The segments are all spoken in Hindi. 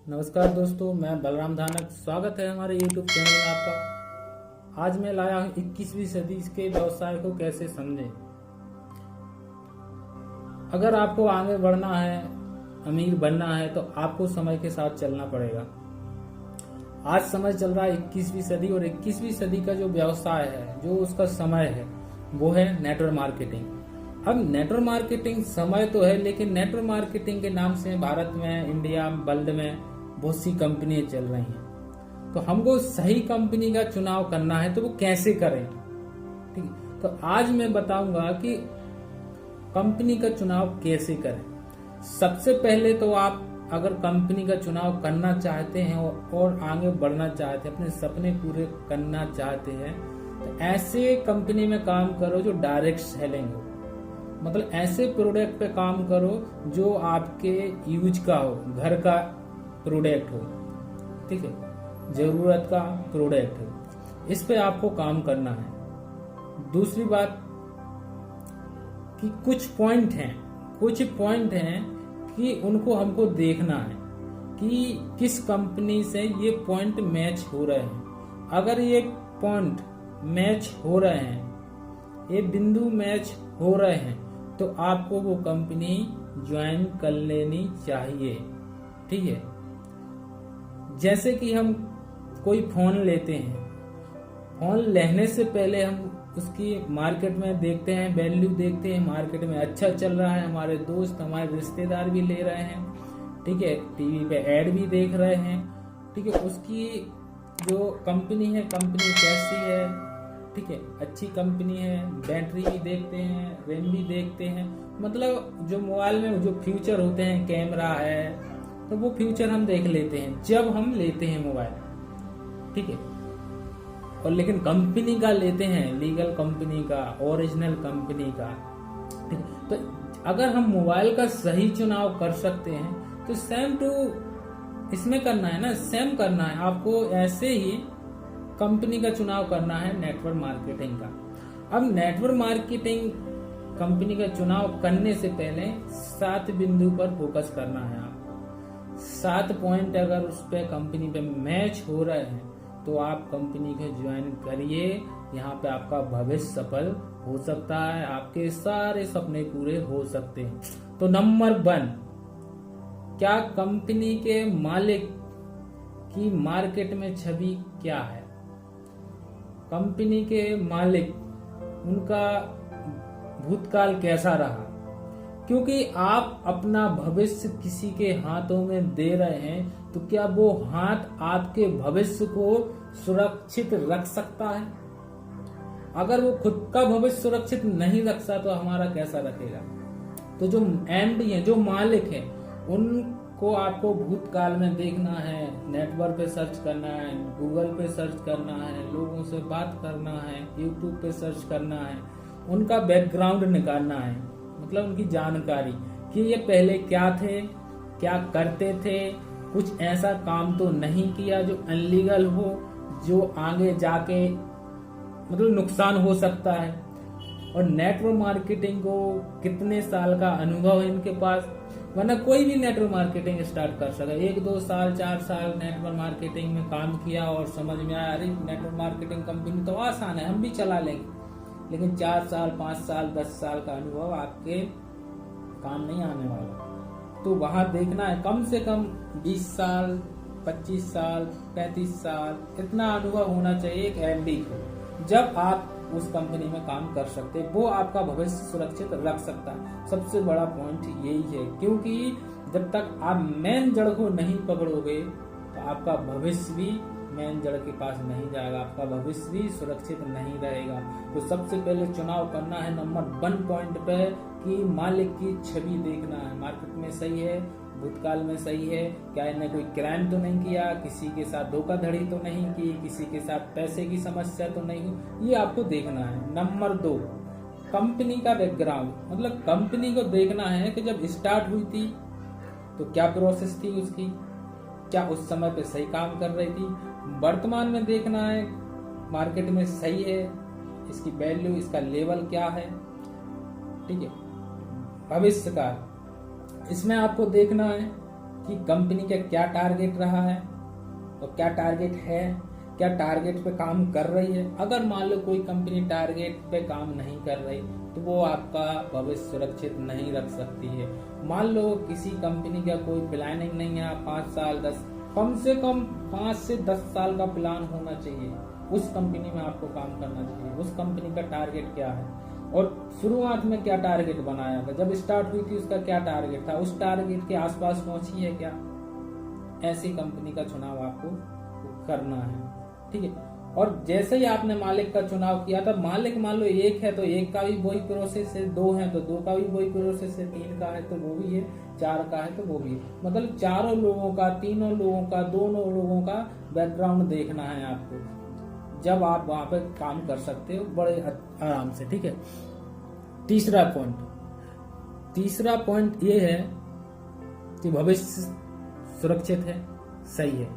नमस्कार दोस्तों, मैं बलराम धानक। स्वागत है हमारे YouTube चैनल में आपका। आज मैं लाया हूँ 21वीं सदी के व्यवसाय को कैसे समझें। अगर आपको आगे बढ़ना है, अमीर बनना है, तो आपको समय के साथ चलना पड़ेगा। आज समय चल रहा है 21वीं सदी, और 21वीं सदी का जो व्यवसाय है, जो उसका समय है, वो है नेटवर्क मार्केटिंग। अब नेटवर्क मार्केटिंग समय तो है, लेकिन नेटवर्क मार्केटिंग के नाम से भारत में, इंडिया, वर्ल्ड में बहुत सी कंपनियां चल रही हैं। तो हमको सही कंपनी का चुनाव करना है, तो वो कैसे करें। ठीक है, तो आज मैं बताऊंगा कि कंपनी का चुनाव कैसे करें। सबसे पहले तो आप अगर कंपनी का चुनाव करना चाहते हैं और आगे बढ़ना चाहते हैं, अपने सपने पूरे करना चाहते हैं, तो ऐसे कंपनी में काम करो जो डायरेक्ट सेलिंग हो। मतलब ऐसे प्रोडक्ट पे काम करो जो आपके यूज का हो, घर का प्रोडक्ट हो, ठीक है, जरूरत का प्रोडक्ट हो। इस पे आपको काम करना है। दूसरी बात कि कुछ पॉइंट हैं कि उनको हमको देखना है कि किस कंपनी से ये पॉइंट मैच हो रहे हैं। अगर ये पॉइंट मैच हो रहे हैं, ये बिंदु मैच हो रहे हैं, तो आपको वो कंपनी ज्वाइन कर लेनी चाहिए। ठीक है, जैसे कि हम कोई फोन लेते हैं, फोन लेने से पहले हम उसकी मार्केट में देखते हैं, वैल्यू देखते हैं, मार्केट में अच्छा चल रहा है, हमारे दोस्त, हमारे रिश्तेदार भी ले रहे हैं, ठीक है, टीवी पे ऐड भी देख रहे हैं, ठीक है, उसकी जो कंपनी है, कंपनी कैसी है, ठीक है, अच्छी कंपनी है, बैटरी भी देखते हैं, रैम भी देखते हैं। मतलब जो मोबाइल में जो फीचर होते हैं, कैमरा है, तो वो फ्यूचर हम देख लेते हैं जब हम लेते हैं मोबाइल, ठीक है। और लेकिन कंपनी का लेते हैं, लीगल कंपनी का, ओरिजिनल कंपनी का, ठीक है। तो अगर हम मोबाइल का सही चुनाव कर सकते हैं, तो सेम टू इसमें करना है ना, सेम करना है आपको। ऐसे ही कंपनी का चुनाव करना है नेटवर्क मार्केटिंग का। अब नेटवर्क मार्केटिंग कंपनी का चुनाव करने से पहले 7 बिंदु पर फोकस करना है आपको। 7 पॉइंट अगर उस पे कंपनी पे मैच हो रहे हैं, तो आप कंपनी को ज्वाइन करिए। यहाँ पे आपका भविष्य सफल हो सकता है, आपके सारे सपने पूरे हो सकते हैं। तो नंबर 1, क्या कंपनी के मालिक की मार्केट में छवि क्या है। कंपनी के मालिक, उनका भूतकाल कैसा रहा। क्योंकि आप अपना भविष्य किसी के हाथों में दे रहे हैं, तो क्या वो हाथ आपके भविष्य को सुरक्षित रख सकता है। अगर वो खुद का भविष्य सुरक्षित नहीं रख सकता, तो हमारा कैसा रखेगा। तो जो एमडी है, जो मालिक है, उनको आपको भूतकाल में देखना है, नेटवर्क पे सर्च करना है, गूगल पे सर्च करना है, लोगों से बात करना है, यूट्यूब पे सर्च करना है, उनका बैकग्राउंड निकालना है, मतलब उनकी जानकारी कि ये पहले क्या थे, क्या करते थे, कुछ ऐसा काम तो नहीं किया जो अनलीगल हो, जो आगे जाके मतलब नुकसान हो सकता है। और नेटवर्क मार्केटिंग को कितने साल का अनुभव है इनके पास, वरना कोई भी नेटवर्क मार्केटिंग स्टार्ट कर सके। 1, 2 साल, 4 साल नेटवर्क मार्केटिंग में काम किया और समझ में आया, अरे नेटवर्क मार्केटिंग कंपनी तो आसान है, हम भी चला लेंगे। लेकिन 4 साल, 5 साल, 10 साल का अनुभव आपके काम नहीं आने वाला। तो वहां देखना है कम से कम 20 साल, 25 साल, 35 साल, इतना अनुभव होना चाहिए एक एमडी को, जब आप उस कंपनी में काम कर सकते हैं। वो आपका भविष्य सुरक्षित रख सकता है। सबसे बड़ा पॉइंट यही है, क्योंकि जब तक आप मेन जड़ को नहीं पकड़ोगे, तो आपका भविष्य भी मेन जड़ के पास नहीं जाएगा, आपका भविष्य भी सुरक्षित नहीं रहेगा। तो सबसे पहले चुनाव करना है नंबर 1 पॉइंट पे कि मालिक की छवि देखना है, मार्केट में सही है, भूतकाल में सही है, क्या इन्हें कोई क्राइम तो नहीं किया, किसी के साथ धोखाधड़ी तो नहीं की, किसी के साथ पैसे की समस्या तो नहीं हुई, ये आपको देखना है। नंबर 2, कंपनी का बैकग्राउंड, मतलब कंपनी को देखना है कि जब स्टार्ट हुई थी तो क्या प्रोसेस थी उसकी, क्या उस समय पे सही काम कर रही थी। वर्तमान में देखना है मार्केट में सही है, इसकी वैल्यू, इसका लेवल क्या है, ठीक है। भविष्य का इसमें आपको देखना है कि कंपनी का क्या टारगेट रहा है और क्या टारगेट है, क्या टारगेट पे काम कर रही है। अगर मान लो कोई कंपनी टारगेट पे काम नहीं कर रही तो वो आपका भविष्य सुरक्षित नहीं रख सकती है। मान लो किसी कंपनी का कोई प्लानिंग नहीं है, 5 साल 10, कम से कम 5 से 10 साल का प्लान होना चाहिए। उस कंपनी में आपको काम करना चाहिए। उस कंपनी का टारगेट क्या है और शुरुआत में क्या टारगेट बनाया था, जब स्टार्ट हुई थी उसका क्या टारगेट था, उस टारगेट के आसपास पहुंची है क्या, ऐसी कंपनी का चुनाव आपको करना है। ठीक है। और जैसे ही आपने मालिक का चुनाव किया था, मालिक मान लो एक है तो एक का भी वही प्रोसेस है, 2 है तो 2 का भी वही प्रोसेस है, 3 का है तो वो भी है, 4 का है तो वो भी है। मतलब चारों लोगों का, तीनों लोगों का, दोनों लोगों का बैकग्राउंड देखना है आपको, जब आप वहां पे काम कर सकते हो बड़े आराम से। ठीक है। तीसरा पॉइंट ये है कि भविष्य सुरक्षित है, सही है,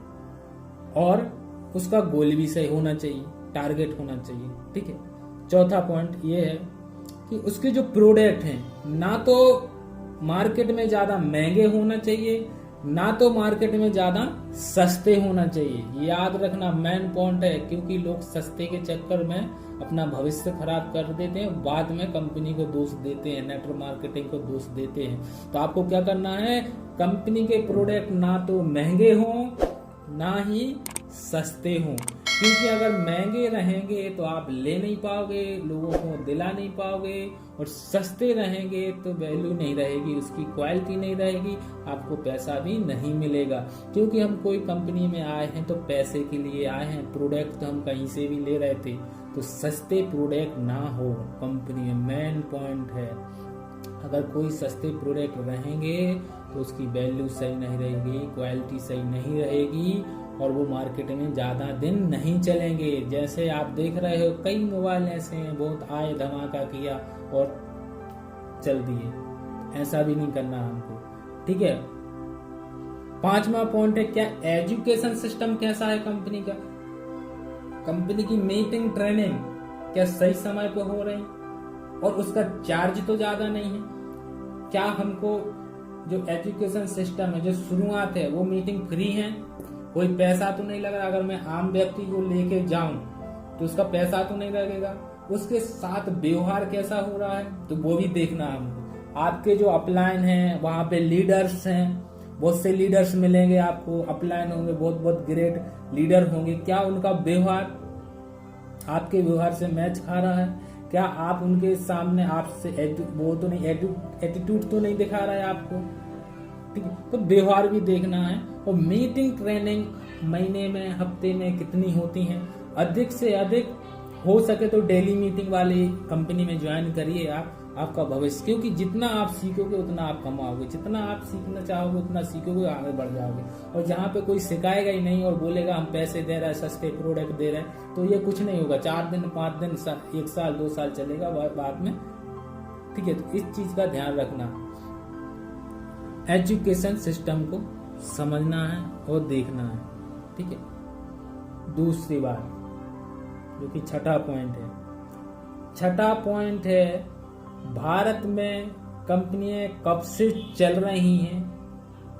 और उसका गोल भी सही होना चाहिए, टारगेट होना चाहिए। ठीक है। चौथा पॉइंट ये है कि उसके जो प्रोडक्ट हैं ना तो मार्केट में ज्यादा महंगे होना चाहिए, ना तो मार्केट में ज्यादा सस्ते होना चाहिए। याद रखना मेन पॉइंट है, क्योंकि लोग सस्ते के चक्कर में अपना भविष्य खराब कर देते हैं, बाद में कंपनी को दोष देते हैं, नेटवर्क मार्केटिंग को दोष देते हैं। तो आपको क्या करना है, कंपनी के प्रोडक्ट ना तो महंगे हों ना ही सस्ते हों, क्योंकि अगर महंगे रहेंगे तो आप ले नहीं पाओगे, लोगों को दिला नहीं पाओगे, और सस्ते रहेंगे तो वैल्यू नहीं रहेगी, उसकी क्वालिटी नहीं रहेगी, आपको पैसा भी नहीं मिलेगा। क्योंकि हम कोई कंपनी में आए हैं तो पैसे के लिए आए हैं, प्रोडक्ट तो हम कहीं से भी ले रहे थे, तो सस्ते प्रोडक्ट ना हो कंपनी में, मेन पॉइंट है। अगर कोई सस्ते प्रोडक्ट रहेंगे तो उसकी वैल्यू सही नहीं रहेगी, क्वालिटी सही नहीं रहेगी, और वो मार्केट में ज्यादा दिन नहीं चलेंगे। जैसे आप देख रहे हो कई मोबाइल ऐसे हैं, बहुत आए, धमाका किया और चल दिए, ऐसा भी नहीं करना हमको। ठीक है। 5वां पॉइंट है, क्या एजुकेशन सिस्टम कैसा है कंपनी का, कंपनी की मीटिंग ट्रेनिंग क्या सही समय पर हो रही, और उसका चार्ज तो ज्यादा नहीं है। क्या हमको जो एजुकेशन सिस्टम है, जो शुरुआत है, वो मीटिंग फ्री है, कोई पैसा तो नहीं लग रहा। अगर मैं आम व्यक्ति को लेके जाऊं तो उसका पैसा तो नहीं लगेगा। उसके साथ व्यवहार कैसा हो रहा है तो वो भी देखना है हमको। आपके जो अपलाइन हैं वहां पे लीडर्स हैं, बहुत से लीडर्स मिलेंगे आपको, अपलाइन होंगे, बहुत बहुत ग्रेट लीडर होंगे, क्या उनका व्यवहार आपके व्यवहार से मैच खा रहा है, क्या आप उनके सामने आपसे वो तो नहीं एटीट्यूड तो नहीं दिखा रहा है आपको। ठीक है। तो व्यवहार भी देखना है। और मीटिंग ट्रेनिंग महीने में, हफ्ते में कितनी होती हैं, अधिक से अधिक हो सके तो डेली मीटिंग वाली कंपनी में ज्वाइन करिए आपका भविष्य, क्योंकि जितना आप सीखोगे उतना आप कमाओगे, जितना आप सीखना चाहोगे उतना सीखोगे, आगे बढ़ जाओगे। और जहाँ पे कोई सिखाएगा ही नहीं और बोलेगा हम पैसे दे रहे हैं, सस्ते प्रोडक्ट दे रहे हैं, तो ये कुछ नहीं होगा। 4 दिन 5 दिन 1 साल 2 साल चलेगा बाद में। ठीक है। तो इस चीज का ध्यान रखना, एजुकेशन सिस्टम को समझना है और देखना है। ठीक है। दूसरी बात जो कि छठा पॉइंट है, भारत में कंपनियां कब से चल रही हैं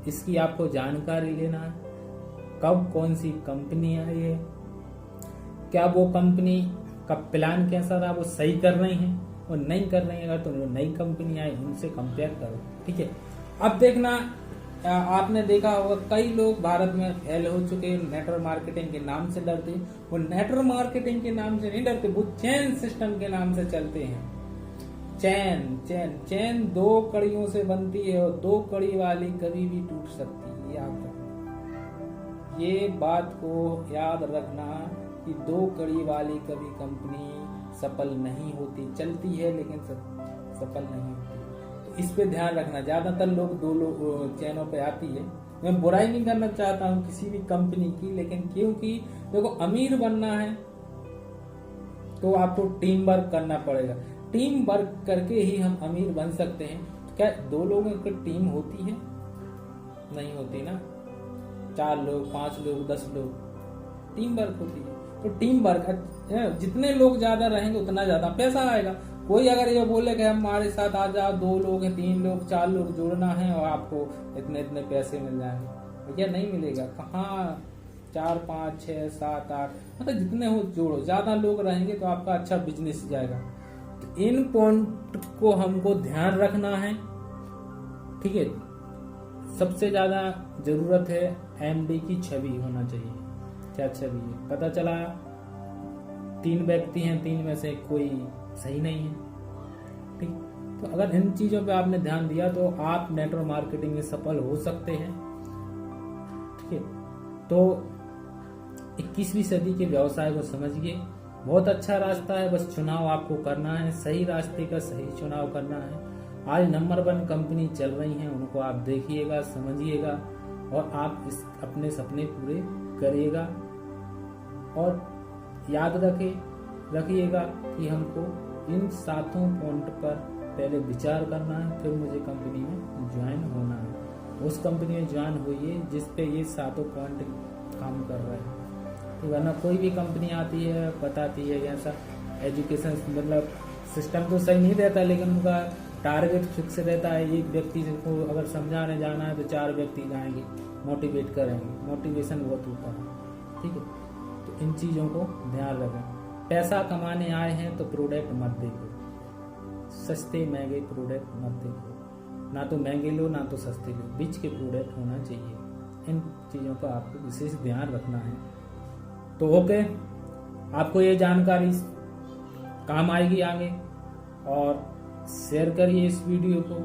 इसकी आपको जानकारी लेना है। कब कौन सी कंपनी आई है, क्या वो कंपनी का प्लान कैसा रहा, वो सही कर रही है और नहीं कर रही है। अगर तो नई कंपनी आई उनसे कंपेयर करो। ठीक है। अब देखना, आपने देखा होगा कई लोग भारत में फेल हो चुके हैं, नेटवर्क मार्केटिंग के नाम से डरते हैं। वो नेटवर्क मार्केटिंग के नाम से नहीं डरते, वो चेन सिस्टम के नाम से चलते हैं। चेन 2 कड़ियों से बनती है और 2 कड़ी वाली कभी भी टूट सकती है। याद रखना, ये बात को याद रखना कि 2 कड़ी वाली कभी कंपनी सफल नहीं होती, चलती है लेकिन सफल नहीं होती। इस पे ध्यान रखना। ज्यादातर लोग 2 चैनों पे आती है। मैं बुराई नहीं करना चाहता हूँ किसी भी कंपनी की, लेकिन क्योंकि देखो अमीर बनना है तो आपको टीम वर्क करना पड़ेगा। टीम वर्क करके ही हम अमीर बन सकते हैं। क्या 2 लोगों की टीम होती है? नहीं होती ना। 4 लोग, 5 लोग, 10 लोग टीम वर्क होती है। तो टीम वर्क जितने लोग ज्यादा रहेंगे उतना ज्यादा पैसा आएगा। कोई अगर ये बोले कि हमारे साथ आ जाओ, 2 लोग हैं, 3 लोग, 4 लोग जोड़ना है और आपको इतने इतने पैसे मिल जाएंगे, भैया नहीं मिलेगा। कहाँ 4, 5, 6, 7, 8 मतलब जितने हो जोड़ो, ज्यादा लोग रहेंगे तो आपका अच्छा बिजनेस जाएगा। तो इन पॉइंट को हमको ध्यान रखना है, ठीक है। सबसे ज्यादा जरूरत है एमडी की छवि होना चाहिए। क्या छवि है? पता चला 3 व्यक्ति हैं, 3 में से कोई सही नहीं है, ठीक। तो अगर इन चीजों पे आपने ध्यान दिया तो आप नेटवर्क मार्केटिंग में सफल हो सकते हैं, ठीक है। तो 21वीं सदी के व्यवसाय को समझिए, बहुत अच्छा रास्ता है, बस चुनाव आपको करना है, सही रास्ते का सही चुनाव करना है। आज नंबर 1 कंपनी चल रही हैं, उनको आप देखिएगा, समझिएगा और आप इस अपने सपने पूरे करिएगा। और याद रखिएगा कि हमको इन 7 पॉइंट पर पहले विचार करना है, फिर मुझे कंपनी में ज्वाइन होना है। उस कंपनी में ज्वाइन होइए जिस पे ये 7 पॉइंट काम कर रहे हैं। तो वरना कोई भी कंपनी आती है, बताती है ऐसा एजुकेशन मतलब सिस्टम तो सही नहीं रहता, लेकिन उनका टारगेट फिक्स रहता है। एक व्यक्ति को अगर समझाने जाना है तो 4 व्यक्ति जाएंगे, मोटिवेट करेंगे, मोटिवेशन बहुत होता है, ठीक है। तो इन चीज़ों को ध्यान रखें। पैसा कमाने आए हैं तो प्रोडक्ट मत देखो, सस्ते महंगे प्रोडक्ट मत देखो, ना तो महंगे लो ना तो सस्ते लो, बीच के प्रोडक्ट होना चाहिए। इन चीज़ों का आपको विशेष ध्यान रखना है। तो ओके, आपको ये जानकारी काम आएगी आगे, और शेयर करिए इस वीडियो को,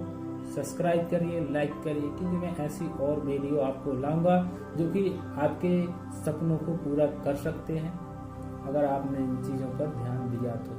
सब्सक्राइब करिए, लाइक करिए, क्योंकि मैं ऐसी और वीडियो आपको लाऊंगा जो कि आपके सपनों को पूरा कर सकते हैं अगर आपने इन चीज़ों पर ध्यान दिया तो।